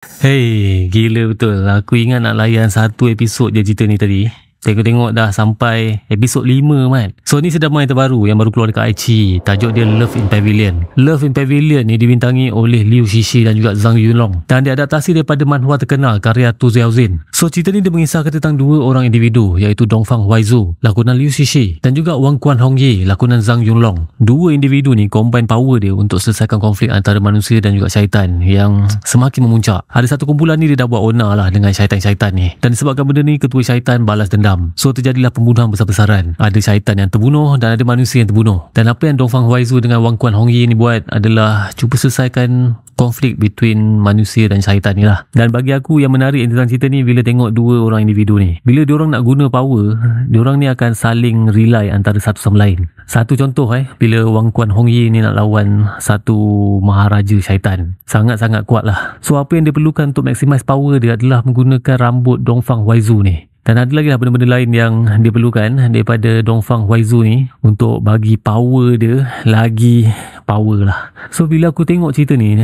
Hey, gila betul. Aku ingat nak layan satu episod je cerita ni tadi. Tengok-tengok dah sampai episod 5 man. So ni sedrama yang terbaru yang baru keluar dekat iQIYI. Tajuk dia Love in Pavilion. Love in Pavilion ni dibintangi oleh Liu Shishi dan juga Zhang Yunlong, dan diadaptasi daripada manhwa terkenal karya Tu Xiaozin. So cerita ni dia mengisahkan tentang dua orang individu, iaitu Dongfang Huaizu lakonan Liu Shishi dan juga Wang Quan Hongye lakonan Zhang Yunlong. Dua individu ni combine power dia untuk selesaikan konflik antara manusia dan juga syaitan yang semakin memuncak. Ada satu kumpulan ni dia dah buat onar lah dengan syaitan-syaitan ni, dan disebabkan benda ni ketua syaitan balas dendam. So terjadilah pembunuhan besar-besaran. Ada syaitan yang terbunuh dan ada manusia yang terbunuh. Dan apa yang Dongfang Huaizu dengan Wang Quan Hongye ni buat adalah cuba selesaikan konflik between manusia dan syaitan ni lah. Dan bagi aku yang menarik tentang cerita ni bila tengok dua orang individu ni, bila diorang nak guna power, diorang ni akan saling rely antara satu sama lain. Satu contoh bila Wang Quan Hongye ni nak lawan satu maharaja syaitan, sangat-sangat kuat lah. So apa yang dia perlukan untuk maximize power dia adalah menggunakan rambut Dongfang Huaizu ni. Dan ada lagi lah benda-benda lain yang dia perlukan daripada Dongfang Huaizu ni untuk bagi power dia lagi power lah. So bila aku tengok cerita ni,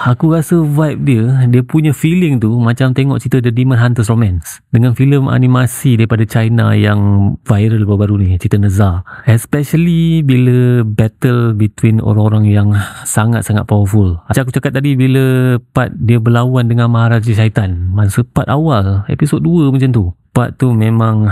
aku rasa vibe dia punya feeling tu macam tengok cerita The Demon Hunters Romance dengan filem animasi daripada China yang viral baru-baru ni, cerita Nezha. Especially bila battle between orang-orang yang sangat-sangat powerful. Macam aku cakap tadi, bila part dia berlawan dengan Maharaja Syaitan, masa part awal episod 2 macam tu, part tu memang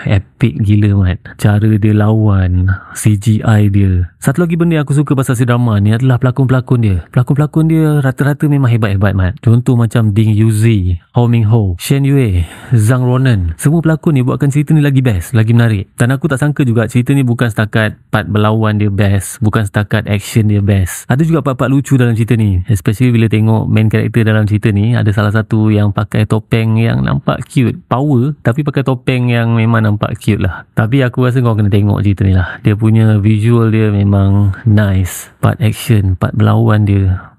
epic gila mat. Cara dia lawan, CGI dia. Satu lagi benda yang aku suka pasal si drama ni adalah pelakon-pelakon dia. Pelakon-pelakon dia rata-rata memang hebat-hebat mat. Contoh macam Ding Yuzi, Hou Mingho, Shen Yue, Zhang Ronan. Semua pelakon ni buatkan cerita ni lagi best, lagi menarik. Dan aku tak sangka juga cerita ni bukan setakat part berlawan dia best, bukan setakat action dia best. Ada juga part-part lucu dalam cerita ni. Especially bila tengok main karakter dalam cerita ni, ada salah satu yang pakai topeng yang nampak cute, power, tapi pakai topeng yang memang nampak cute lah. Tapi aku rasa kau kena tengok cerita ni lah. Dia punya visual dia memang nice. Part action, part berlawan dia.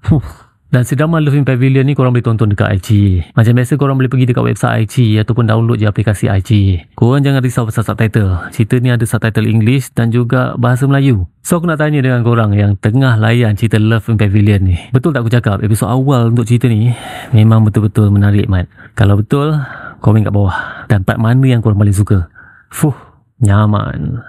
Dan si drama Love in Pavilion ni korang boleh tonton dekat iQIYI. Macam biasa korang boleh pergi dekat website iQIYI ataupun download je aplikasi iQIYI. Korang jangan risau pasal subtitle. Cerita ni ada subtitle English dan juga bahasa Melayu. So aku nak tanya dengan korang yang tengah layan cerita Love in Pavilion ni, betul tak aku cakap episod awal untuk cerita ni memang betul-betul menarik mat? Kalau betul, komen kat bawah. Dan part mana yang korang paling suka? Nyaman.